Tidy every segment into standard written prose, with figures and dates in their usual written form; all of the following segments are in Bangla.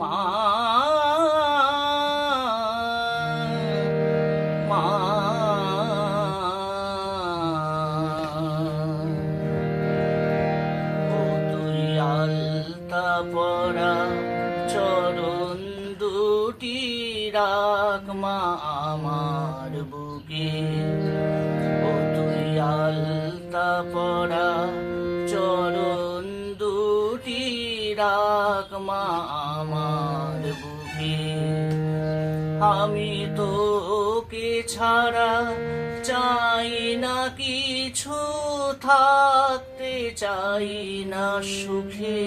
মা মা ও তুই আলতা পরা চরণ দুটি রাখ মা আমার বুকে। ও তুই আলতা পরা চরণ দুটি রাখ মা আমার বুকে। আমি তোকে ছাড়া চাই না কিছু, থাকতে চাই না সুখে।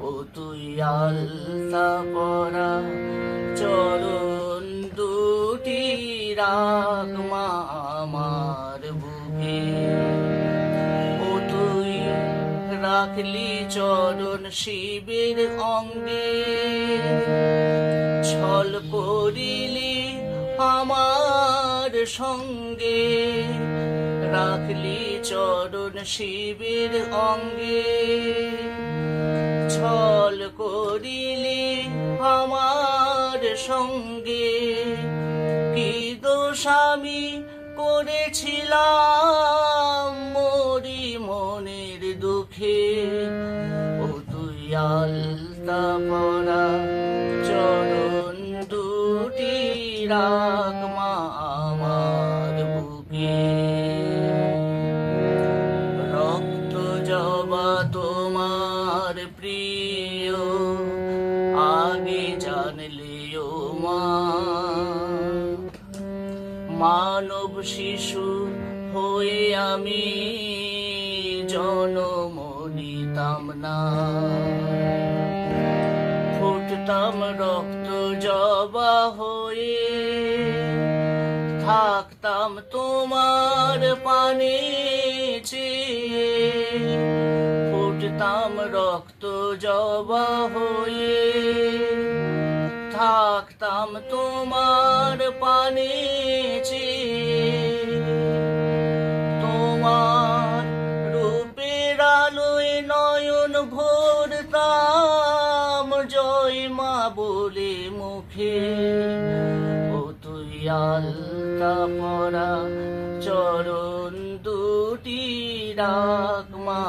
ও তুই আলতা পরা চরণ দুটি রাখ মা আমার বুকে। ও তুই রাখলি চরণ শিবের অঙ্গে, ছল করিলি আমার সঙ্গে। রাখলি চরণ শিবের অঙ্গে, ছল করিলি আমার সঙ্গে। কি দোষ আমি করেছিলাম মরি মনের দুঃখে। ও তুই আলতা পরা চরণ দুটি রাখ মা আমার বুকে। রক্ত জবা তোমার প্রিয়, আগে জানলেও মা। মানব শিশু হয়ে আমি জনম নিতাম না, ফুটতাম রক্ত জবা হয়ে। থাকতাম তোমার পানে চেয়ে, ফুটতাম রক্ত জবা হয়ে। থাকতাম তোমার পানে চেয়ে। তোমার রূপের আলোয় নয়ন ভরতাম জয় মা বলে মুখে। ও তুই আলতা পরা চরণ দুটি রাখ মা।